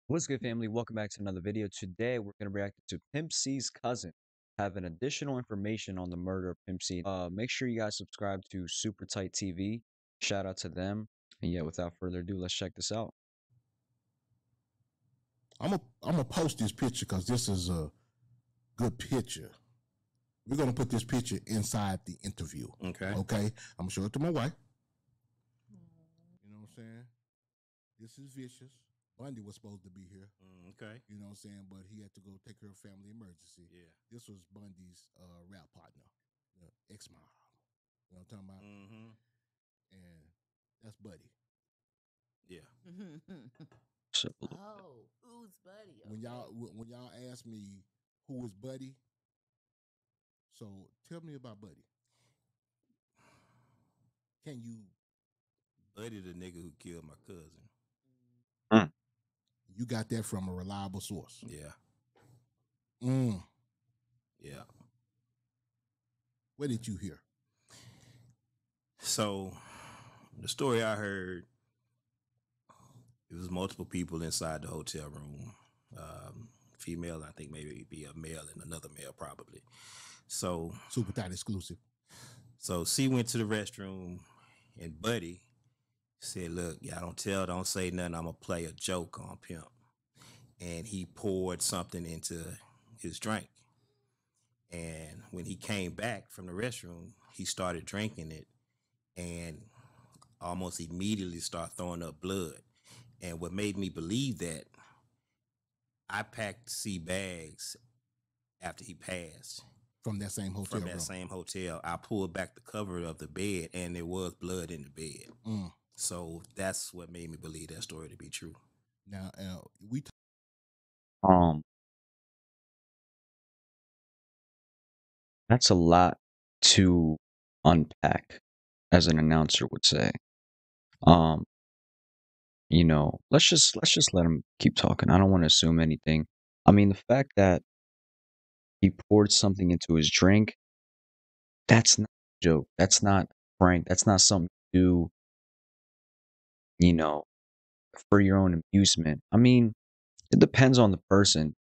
What's good, family? Welcome back to another video. Today, we're going to react to Pimp C's cousin having additional information on the murder of Pimp C. Make sure you guys subscribe to Super Tight TV. Shout out to them. And yeah, without further ado, let's check this out. I'm gonna post this picture because this is a good picture. We're gonna put this picture inside the interview. Okay. I'm gonna show it to my wife. You know what I'm saying? This is Vicious. Bundy was supposed to be here. Okay. You know what I'm saying? But he had to go take care of family emergency. Yeah. This was Bundy's rap partner, ex-mom. You know what I'm talking about? Mm-hmm. And that's Buddy. Yeah. Oh, who's Buddy? When y'all ask me who was Buddy, so tell me about Buddy. Can you? Buddy, the nigga who killed my cousin. You got that from a reliable source. Yeah. Yeah. What did you hear? So, the story I heard, it was multiple people inside the hotel room. Female, I think maybe be a male and another male probably. So, Super Tight exclusive. So C went to the restroom and Buddy said, look, y'all don't say nothing. I'm going to play a joke on Pimp. And he poured something into his drink. And when he came back from the restroom, he started drinking it and almost immediately started throwing up blood. And what made me believe that, I packed C bags after he passed. From that same hotel From that same hotel. I pulled back the cover of the bed and there was blood in the bed. So that's what made me believe that story to be true. Now, That's a lot to unpack, as an announcer would say. Let's just let him keep talking. I don't want to assume anything. I mean, the fact that he poured something into his drink, that's not a joke. That's not prank. That's not something you do, for your own amusement. I mean, it depends on the person.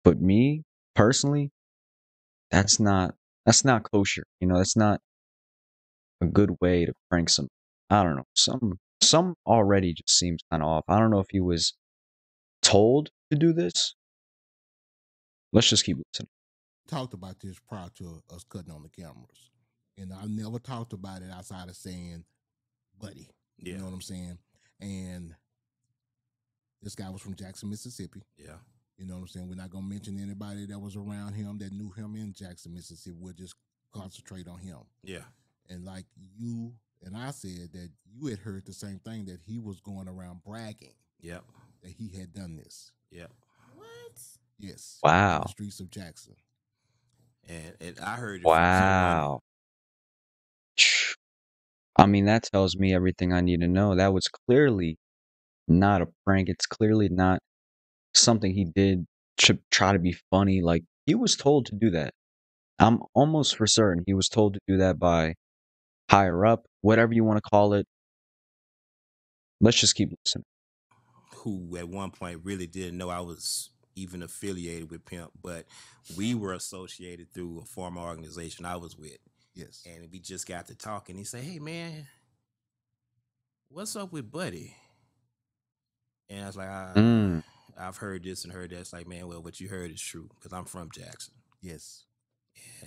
But me personally, that's not kosher. That's not a good way to prank some. I don't know. Some already just seems kind of off. I don't know if he was told to do this. Let's just keep listening. Talked about this prior to us cutting on the cameras, and I never talked about it outside of saying Buddy. Yeah. You know what I'm saying? And this guy was from Jackson, Mississippi. Yeah. You know what I'm saying? We're not gonna mention anybody that was around him that knew him in Jackson, Mississippi. We'll just concentrate on him. Yeah. And like you and I said that you had heard the same thing, that he was going around bragging. Yep. That he had done this. Yep. What? Yes. Wow. In the streets of Jackson. And I heard it wow. I mean, that tells me everything I need to know. That was clearly not a prank. It's clearly not something he did to try to be funny. Like, he was told to do that. I'm almost for certain he was told to do that by higher up, whatever you want to call it. Let's just keep listening. Who at one point really didn't know I was even affiliated with Pimp, but we were associated through a former organization I was with. Yes. And we just got to talking. He said, hey, man, what's up with Buddy? And I was like, I've heard this and heard that. It's like, man, well, what you heard is true because I'm from Jackson. Yes.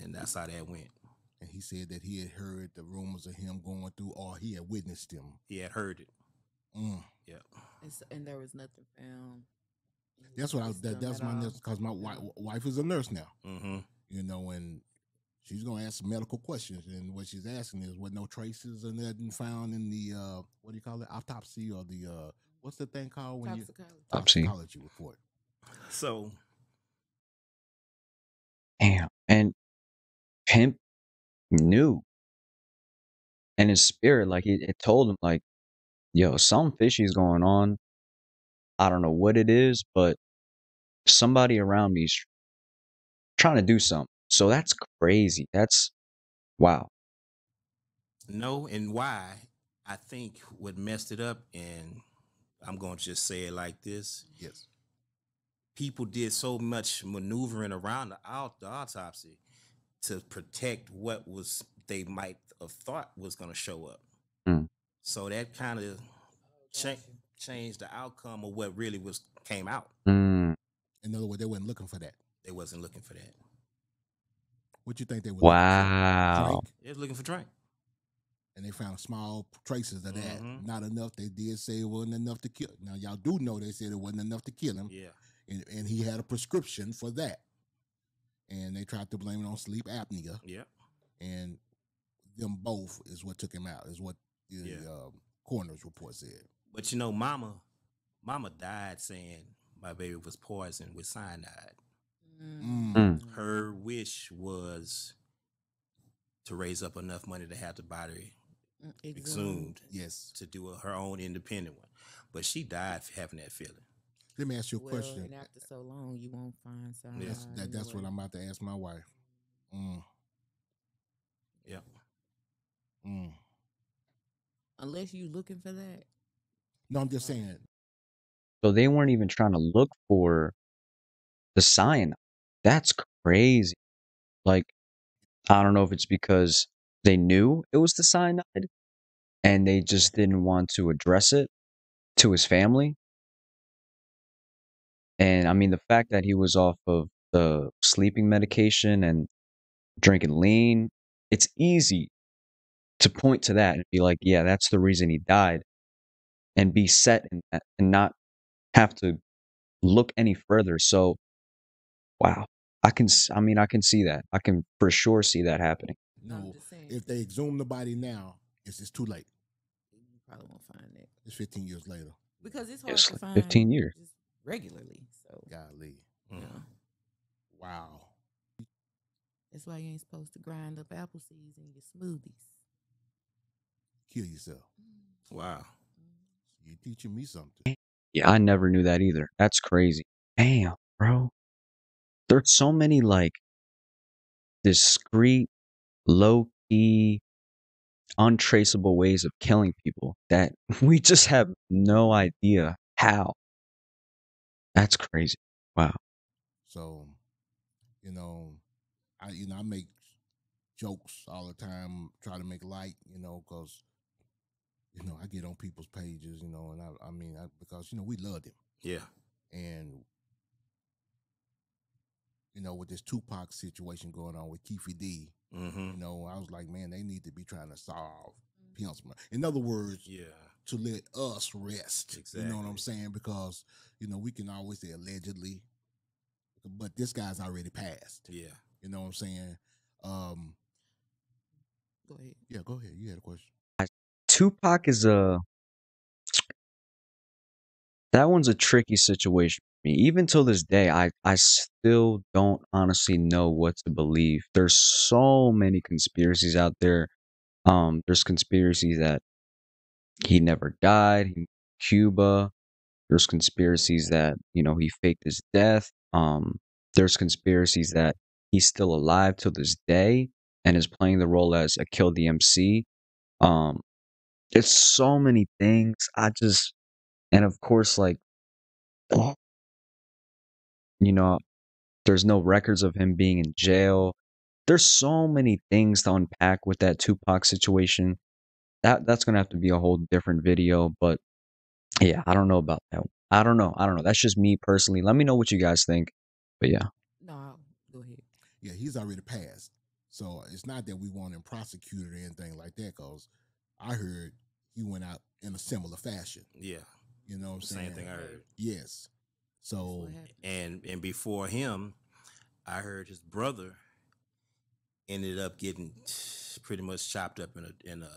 And that's how that went. And he said that he had heard the rumors of him going through, or he had witnessed them. He had heard it. Yeah. And there was nothing found. That's what that's my nurse, because my wife is a nurse now. And she's gonna ask some medical questions, and what she's asking is, what no traces or nothing found in the what do you call it, autopsy, or the what's the thing called when toxicology report. So, damn, and Pimp knew, and his spirit, like it told him, like, yo, something fishy is going on. I don't know what it is, but somebody around me is trying to do something. So that's crazy. That's wow. No, and why I think what messed it up, and I'm going to just say it like this. Yes. People did so much maneuvering around the autopsy to protect what was they might have thought was going to show up. Mm. So that kind of changed the outcome of what really came out. Mm. In other words, they weren't looking for that. They wasn't looking for that. What you think they were Wow. looking for? Drink? They was looking for drink. And they found small traces of that. Mhm. Not enough. They did say it wasn't enough to kill. Now, y'all do know they said it wasn't enough to kill him. Yeah. And he had a prescription for that. And they tried to blame it on sleep apnea. Yeah. And them both is what took him out, is what the coroner's report said. But mama died saying my baby was poisoned with cyanide. Her wish was to raise up enough money to have the body exhumed. Yes. To do her own independent one. But she died having that feeling. Let me ask you a question. And after so long, you won't find something. Yes. That's what I'm about to ask my wife. Yeah. Unless you looking for that. No, I'm just saying. So they weren't even trying to look for the cyanide. That's crazy. Like, I don't know if it's because they knew it was the cyanide and they just didn't want to address it to his family. And I mean, the fact that he was off of the sleeping medication and drinking lean, it's easy to point to that and be like, yeah, that's the reason he died, and be set in that and not have to look any further. So, wow, I can see that. I can for sure see that happening. No, if they exhume the body now, it's too late. You probably won't find it. It's 15 years later. Because it's hard It's to like find 15 years. just regularly. So golly. Yeah. Wow. That's why you ain't supposed to grind up apple seeds in your smoothies. Kill yourself. Wow. You're teaching me something. Yeah, I never knew that either. That's crazy. Damn, bro. There's so many like discreet, low-key, untraceable ways of killing people that we just have no idea how. That's crazy. Wow. So, I make jokes all the time, try to make light, because I get on people's pages, and because we love them. Yeah. And with this Tupac situation going on with Keefe D, I was like, man, they need to be trying to solve Pimp's murder. In other words, to let us rest. Exactly. You know what I'm saying? Because we can always say allegedly, but this guy's already passed. Yeah. You know what I'm saying? Go ahead. Yeah, go ahead. You had a question. Tupac is that one's a tricky situation for me. Even till this day, I still don't honestly know what to believe. There's so many conspiracies out there. There's conspiracies that he never died, he Cuba. There's conspiracies that, he faked his death. There's conspiracies that he's still alive till this day and is playing the role as a Kill the MC. It's so many things. And of course, like, there's no records of him being in jail. There's so many things to unpack with that Tupac situation. That's gonna have to be a whole different video, but yeah, I don't know about that one. I don't know. That's just me personally. Let me know what you guys think. But yeah. No, go ahead. Yeah, he's already passed. So it's not that we want him prosecuted or anything like that, because I heard he went out in a similar fashion. Yeah. You know what I'm saying? Same thing I heard. Yes. So and before him, I heard his brother ended up getting pretty much chopped up in a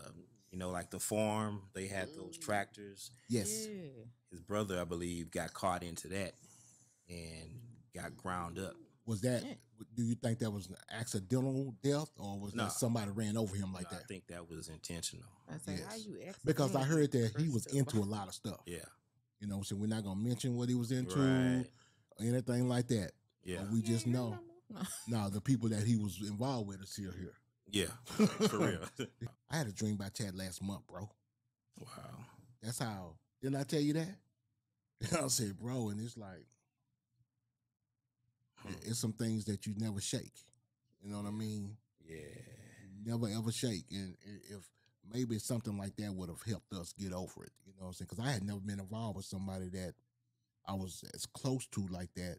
like the farm. They had those tractors. Yes. Yeah. His brother, I believe, got caught into that and got ground up. Was that? Do you think that was an accidental death, or was that somebody ran over him like that? I think that was intentional. I say, how you because I heard that he was into a lot of stuff. Yeah. So we're not gonna mention what he was into, Right. or anything like that. Yeah. But we just know. Now the people that he was involved with are still here. Yeah, for real. I had a dream by Chad last month, bro. Wow. That's how. Didn't I tell you that? I said, bro, and it's like it's some things that you never shake. You know what I mean? Yeah. Never ever shake. And if maybe something like that would have helped us get over it. You know what I'm saying? Because I had never been involved with somebody that I was as close to like that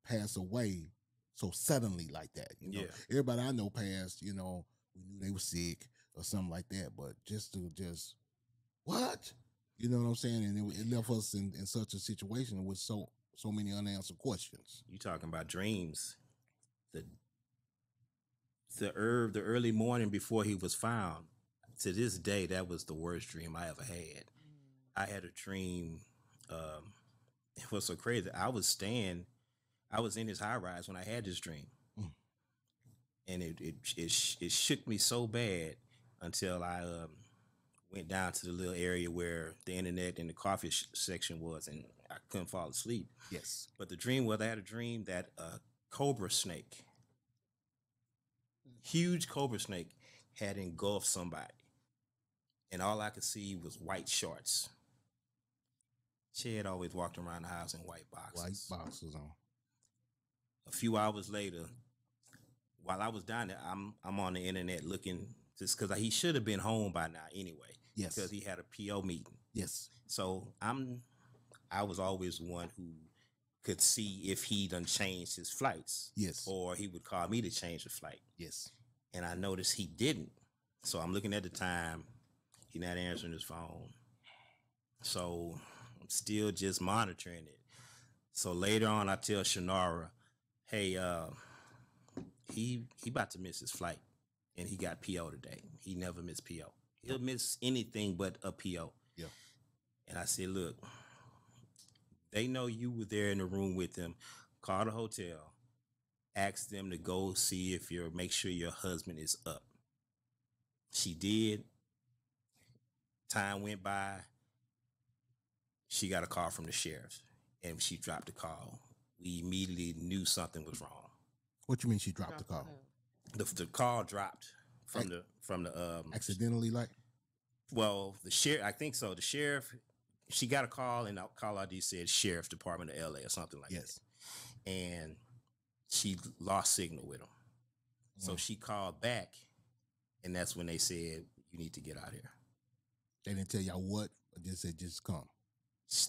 pass away so suddenly like that. You know, Yeah. everybody I know passed. You know, we knew they were sick or something like that. But just to what? You know what I'm saying? And it left us in such a situation with so many unanswered questions. You talking about dreams. The early morning before he was found, to this day, that was the worst dream I ever had. I had a dream. It was so crazy. I was in his high rise when I had this dream. Mm. And it shook me so bad until I went down to the little area where the internet and the coffee section was, and I couldn't fall asleep. Yes. But the dream was, I had a dream that a cobra snake, huge cobra snake, had engulfed somebody. And all I could see was white shorts. She had always walked around the house in white boxes. White boxes on. A few hours later, while I was down there, I'm on the internet looking, just because he should have been home by now anyway. Yes. Because he had a PO meeting. Yes. So I was always the one who could see if he done changed his flights. Yes. Or he would call me to change the flight. Yes. And I noticed he didn't. So I'm looking at the time. He's not answering his phone. So I'm still just monitoring it. So later on, I tell Shannara, hey, he about to miss his flight. And he got PO today. He never missed PO. He'll miss anything but a PO. Yeah. And I said, look, they know you were there in the room with them. Call the hotel. Ask them to go see make sure your husband is up. She did. Time went by. She got a call from the sheriff, and she dropped the call. We immediately knew something was wrong. What you mean she dropped the call? The call dropped from the accidentally, like? Well, the sheriff, I think so. The sheriff, she got a call, and the call ID said Sheriff Department of LA or something like that. And she lost signal with him. So she called back, and that's when they said, you need to get out here. They didn't tell y'all what, or just said, just come.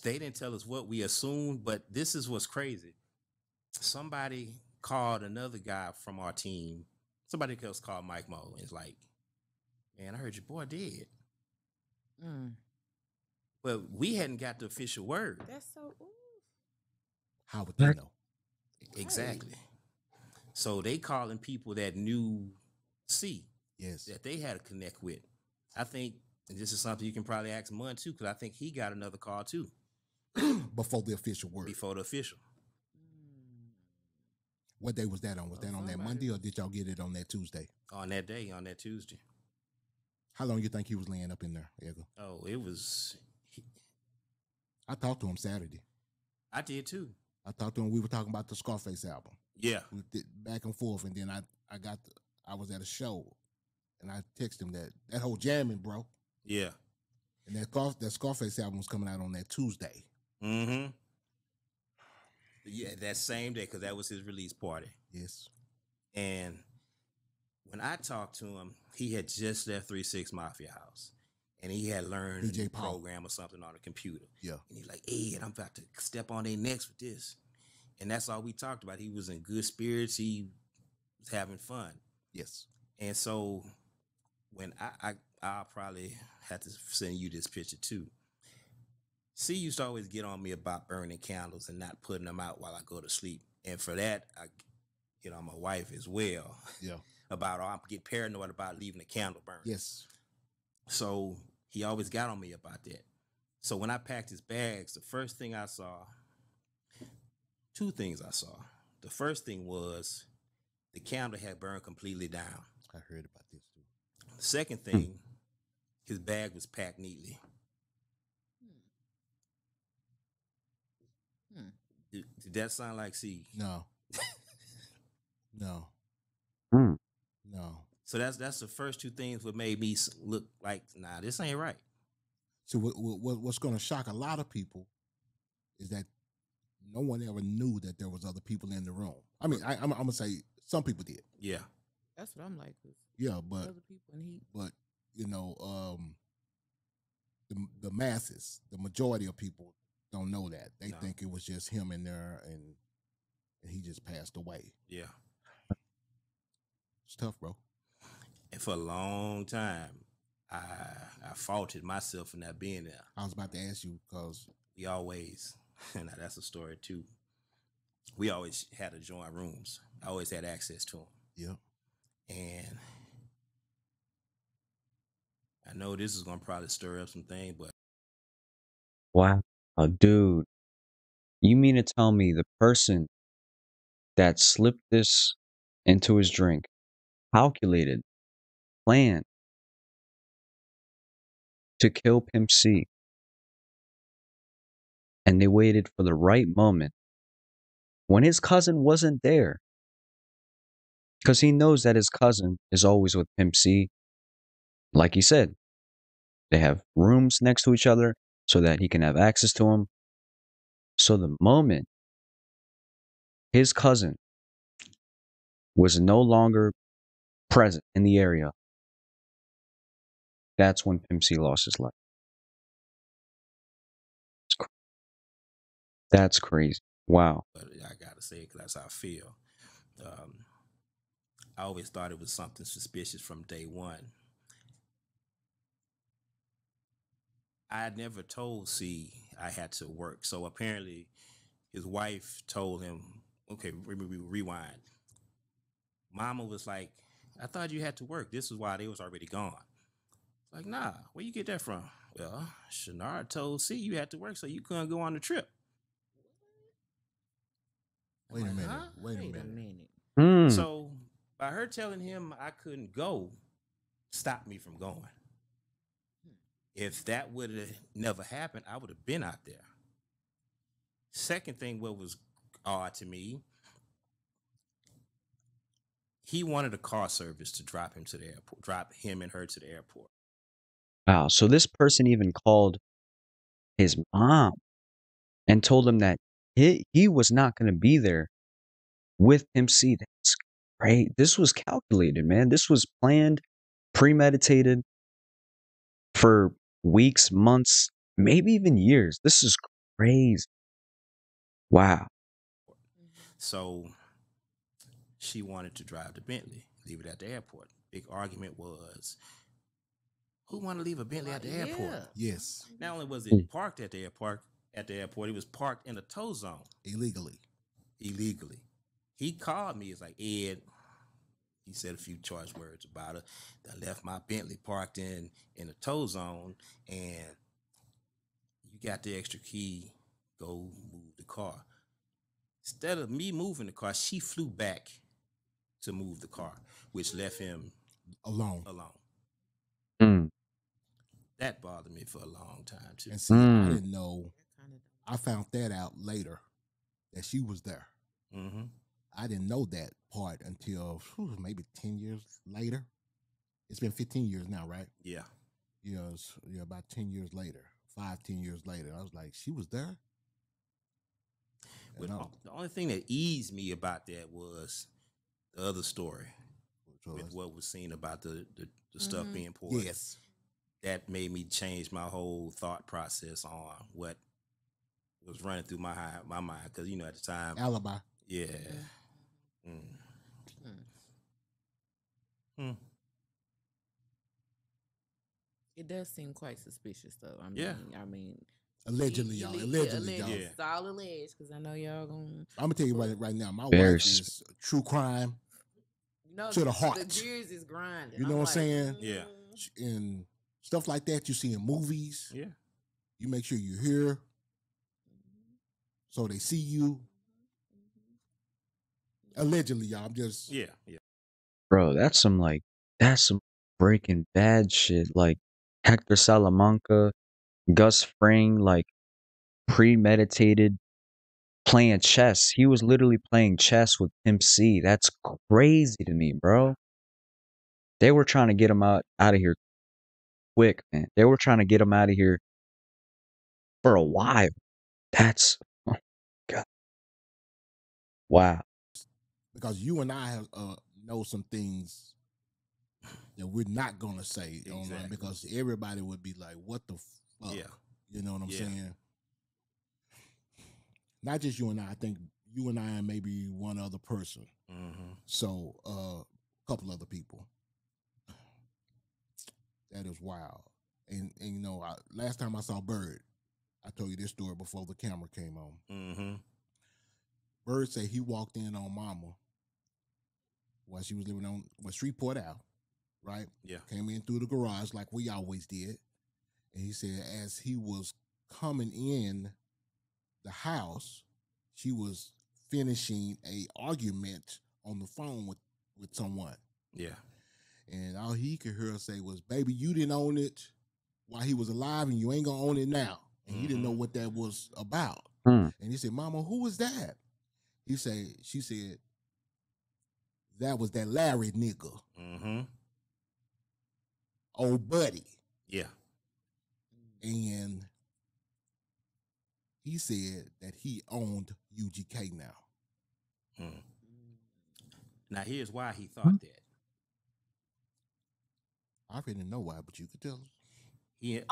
They didn't tell us what we assumed, but this is what's crazy. Somebody called another guy from our team. Somebody else called Mike Mo, and it's like, man, I heard your boy dead. But we hadn't got the official word. That's so. Ooh. How would they know? Exactly. So they calling people that knew C. Yes. That they had to connect with. I think, and this is something you can probably ask Munn too, because I think he got another call too. Before the official word. Before the official. What day was that on? Was that on that Monday, or did y'all get it on that Tuesday? On that day, on that Tuesday. How long you think he was laying up in there, Edgar? Oh, it was. I talked to him Saturday. I did too. I talked to him. We were talking about the Scarface album. Yeah. We did back and forth, and then I was at a show, and I texted him that whole jamming, bro. Yeah. And that Scarface album was coming out on that Tuesday. Mm-hmm. Yeah, that same day, because that was his release party. Yes. And when I talked to him, he had just left 3-6 Mafia House. And he had learned a program or something on a computer. Yeah. And he's like, hey, I'm about to step on their necks with this. And that's all we talked about. He was in good spirits. He was having fun. Yes. And so when I'll probably have to send you this picture too. C used to always get on me about burning candles and not putting them out while I go to sleep. And for that, I get on my wife as well. Yeah. I get paranoid about leaving a candle burning. Yes. So he always got on me about that. So when I packed his bags, the first thing I saw, two things I saw. The first thing was the candle had burned completely down. I heard about this too. The second thing, his bag was packed neatly. Did that sound like C? No. No. No. So that's the first two things that made me look like, nah, this ain't right. So what's going to shock a lot of people is that no one ever knew that there was other people in the room. I mean, I'm gonna say some people did. Yeah. That's what I'm like. 'Cause Yeah, but other people and he. but you know, the masses, the majority of people don't know that. They No. think it was just him in there, and he just passed away. Yeah. It's tough, bro. And for a long time, I faulted myself for not being there. I was about to ask you because We always, now that's a story too. We always had adjoining rooms. I always had access to them. yeah, And I know this is going to probably stir up some things, but Wow. Dude, you mean to tell me the person that slipped this into his drink calculated, planned to kill Pimp C, and they waited for the right moment when his cousin wasn't there? Because he knows that his cousin is always with Pimp C. Like he said, they have rooms next to each other so that he can have access to him. So the moment his cousin was no longer present in the area, that's when Pimp C lost his life. That's crazy. Wow. I got to say it because that's how I feel. I always thought it was something suspicious from day one. I never told C I had to work. So apparently his wife told him, okay, rewind. Mama was like, I thought you had to work. This is why they was already gone. Like, nah, where you get that from? Well, Shanard told C you had to work so you couldn't go on the trip. wait a like, minute, huh? wait a minute. Hmm. So by her telling him I couldn't go, stopped me from going. If that would have never happened, I would have been out there. Second thing, what was odd to me, he wanted a car service to drop him to the airport, drop him and her to the airport. Wow. So this person even called his mom and told him that he was not going to be there with Pimp C. That's great. This was calculated, man. This was planned, premeditated for weeks, months, maybe even years. This is crazy. Wow. So she wanted to drive the Bentley, leave it at the airport. Big argument was, who want to leave a Bentley at the airport? Yes, Not only was it parked at the airport, it was parked in a tow zone illegally. He called me. He's like, Ed, he said a few choice words about it. I left my Bentley parked in a tow zone, and you got the extra key. Go move the car. Instead of me moving the car, she flew back to move the car, which left him Alone. Mm. That bothered me for a long time too. And see, I didn't know. I found that out later that she was there. Mm-hmm. I didn't know that part until maybe 10 years later. It's been 15 years now, right? Yeah. Yeah, about 10 years later, 10 years later. I was like, she was there? But the only thing that eased me about that was the other story with what was seen about the stuff being poured. Yes. That made me change my whole thought process on what was running through my mind. Because, at the time. Alibi. Yeah. It does seem quite suspicious, though. I mean, allegedly, y'all. Allegedly, y'all. It's all alleged because I know y'all gonna. I'm gonna tell you right now. My Very wife is true crime to the heart. The gears is grinding. You know what I'm saying? Yeah. And stuff like that you see in movies. Yeah. You make sure you're here, so they see you. Allegedly, y'all. I'm just Yeah. Bro, that's some Breaking Bad shit. Like Hector Salamanca, Gus Fring, like premeditated playing chess. He was literally playing chess with Pimp C. That's crazy to me, bro. They were trying to get him out of here quick, man. They were trying to get him out of here for a while. That's oh God. Wow. Because you and I have know some things that we're not gonna say online Exactly. because everybody would be like, "What the fuck?" Yeah. You know what I'm Yeah. saying? Not just you and I. I think you and I and maybe one other person. Mm-hmm. So a couple other people. That is wild. And you know, last time I saw Bird, I told you this story before the camera came on. Mm-hmm. Bird said he walked in on Mama while she was living on Shreveport Ave, right? Yeah. Came in through the garage like we always did. And he said as he was coming in the house, she was finishing a argument on the phone with someone. Yeah. And all he could hear her say was, "Baby, you didn't own it while he was alive and you ain't gonna own it now." And he didn't know what that was about. Hmm. And he said, "Mama, who was that?" She said, "That was that Larry nigga, Mm-hmm. old buddy." Yeah. And he said that he owned UGK now. Mm. Now here's why he Hmm. thought that. I really didn't know why, but you could tell us.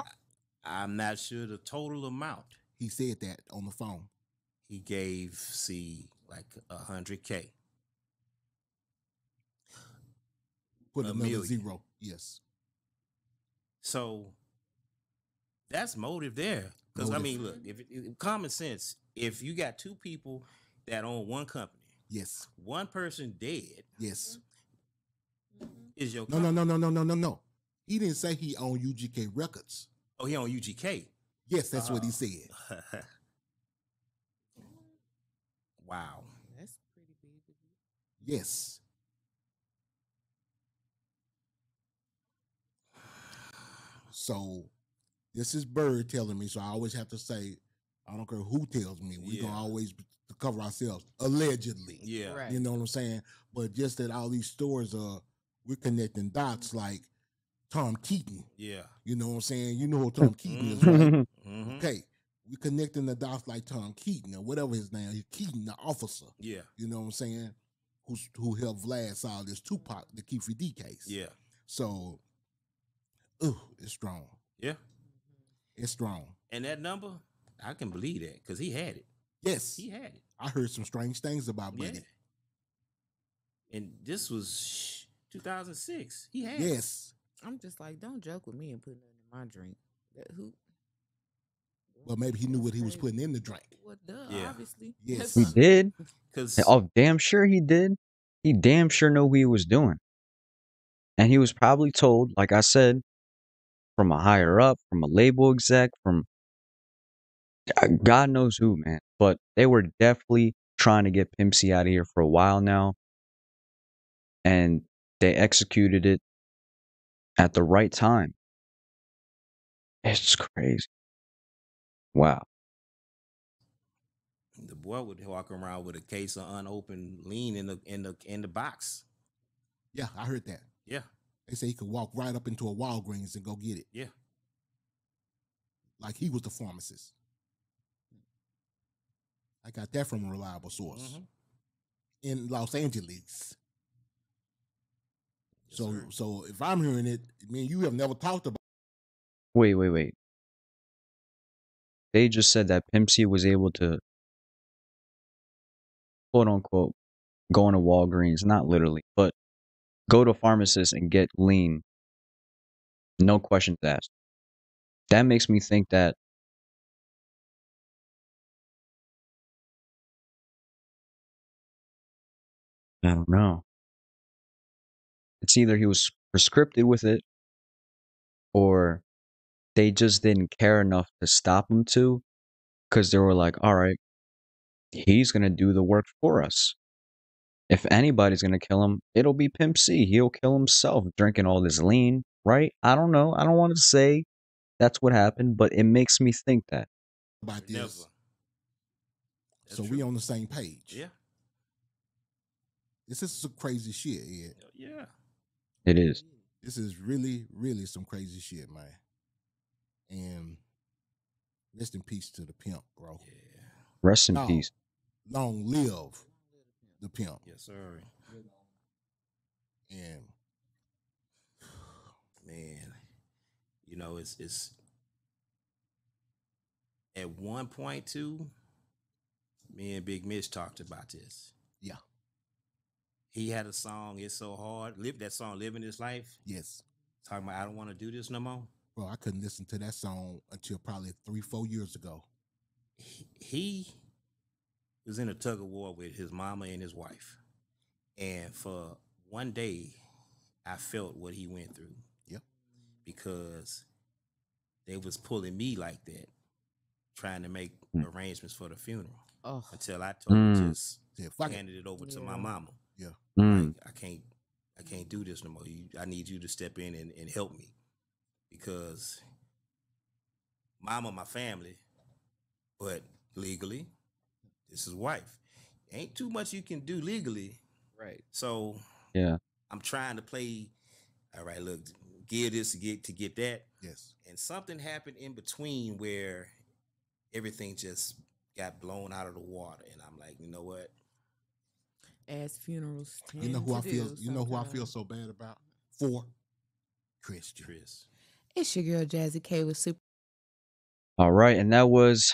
I'm not sure the total amount. He said that on the phone. He gave C like $100K. Put A another million. zero. Yes. So that's motive there. Because I mean, look, if common sense, if you got two people that own one company, yes, one person dead, yes, is your no, company. No. He didn't say he owned UGK Records. Oh, he owned UGK. Yes, that's what he said. Wow. That's pretty big. Yes. So this is Bird telling me, so I always have to say, I don't care who tells me, we're gonna always cover ourselves. Allegedly. Yeah. Right. You know what I'm saying? But just that all these stories we're connecting dots like Tom Keaton. Yeah. You know what I'm saying? You know who Tom Keaton is, right? Mm-hmm. Okay. We're connecting the dots like Tom Keaton or whatever his name is. Keaton, the officer. Yeah. You know what I'm saying? Who helped Vlad solve this Tupac, the Keefe D case. Yeah. So, it's strong. Yeah. It's strong. And that number, I can believe that because he had it. Yes. He had it. I heard some strange things about Buddy. Yeah. And this was 2006. He had it. Yes. I'm just like, don't joke with me and put nothing in my drink. Who? But maybe he knew what he was putting in the drink. Well, duh, Yeah. obviously. Yes. He did. Because Oh, damn sure he did. He damn sure knew what he was doing. And he was probably told, like I said, from a higher up, from a label exec, from God knows who, man. But they were definitely trying to get Pimp C out of here for a while now. And they executed it at the right time. It's crazy. Wow. the boy would walk around with a case of unopened lean in the box. Yeah, I heard that. Yeah. They say he could walk right up into a Walgreens and go get it. Yeah. Like he was the pharmacist. I got that from a reliable source in Los Angeles. Yes, sir. So if I'm hearing it, I mean, you have never talked about. Wait. They just said that Pimp C was able to, quote unquote, go into Walgreens, not literally, but go to a pharmacist and get lean. No questions asked. That makes me think that I don't know. It's either he was prescripted with it or they just didn't care enough to stop him to because they were like, all right, he's going to do the work for us. If anybody's going to kill him, it'll be Pimp C. He'll kill himself drinking all this lean, right? I don't know. I don't want to say that's what happened, but it makes me think that. This. Never. That's So true. we on the same page. Yeah. This is some crazy shit, Ed. Yeah. It is. This is really, really some crazy shit, man. And Rest in peace to the pimp, bro. Yeah. Rest in No, peace. long live the pimp. Yes, sir. And Man, you know, it's at one point too, me and Big Mitch talked about this. yeah, He had a song, It's So Hard. Live that song, Living This Life. yes, Talking about I don't want to do this no more. bro. I couldn't listen to that song until probably 3-4 years ago. He was in a tug of war with his mama and his wife. And for one day, I felt what he went through. Yep. Because they was pulling me like that, trying to make arrangements for the funeral. Oh, Until I totally just Yeah, fuck it. handed it over to my Yeah. mama. Yeah, Mm. Like, I can't do this no more. I need you to step in and help me. Because mama, my family, but legally, this is wife. Ain't too much you can do legally. Right. So Yeah. I'm trying to play, all right, look, give this to get that. yes. And something happened in between where everything just got blown out of the water. And I'm like, you know what? as funerals tend You know who to I feel? do You know who I feel sometimes. so bad about? For Christian. Chris. It's your girl Jazzy K with Super. All right. And that was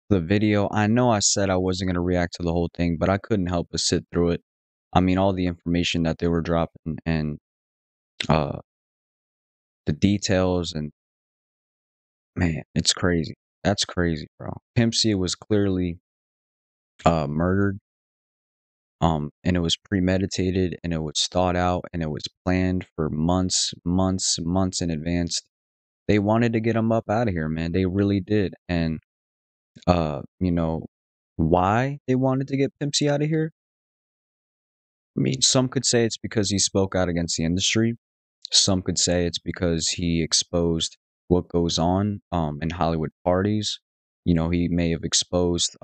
the video. I know I said I wasn't going to react to the whole thing, but I couldn't help but sit through it. I mean, all the information that they were dropping and the details, and man, it's crazy. That's crazy, bro. Pimp C was clearly murdered. And it was premeditated, and it was thought out, and it was planned for months in advance. They wanted to get him up out of here, man. They really did. And you know, why they wanted to get Pimp C out of here? I mean, some could say it's because he spoke out against the industry. Some could say it's because he exposed what goes on in Hollywood parties. You know, he may have exposed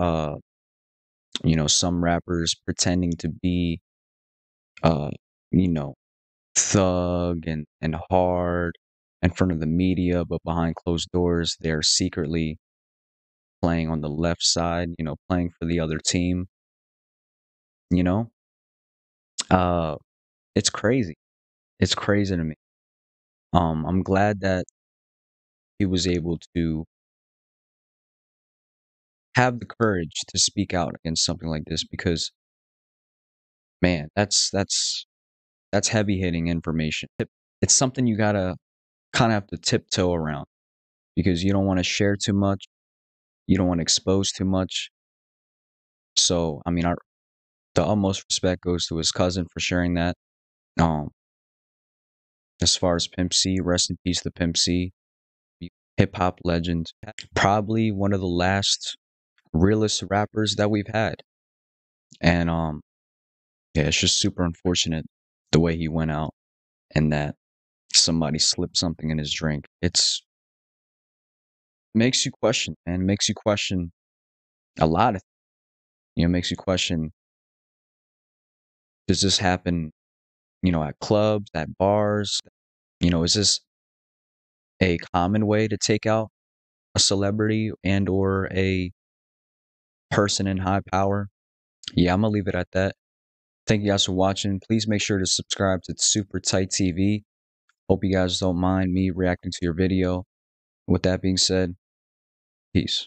you know, some rappers pretending to be you know, thug and hard in front of the media, but behind closed doors, they're secretly playing on the left side, you know, playing for the other team, you know? Uh, it's crazy. It's crazy to me. I'm glad that he was able to have the courage to speak out against something like this because, man, that's heavy hitting information. It's something you gotta kind of have to tiptoe around because you don't want to share too much. You don't want to expose too much. So, I mean, the utmost respect goes to his cousin for sharing that. Um, as far as Pimp C, rest in peace to Pimp C, hip hop legend, probably one of the last realest rappers that we've had. And yeah, it's just super unfortunate the way he went out and that somebody slipped something in his drink. It's makes you question, man. It makes you question a lot of, you know, makes you question, does this happen, you know, at clubs, at bars? You know, is this a common way to take out a celebrity and or a person in high power? Yeah, I'm gonna leave it at that. Thank you guys for watching. Please make sure to subscribe to Super Tight TV. Hope you guys don't mind me reacting to your video. With that being said, peace.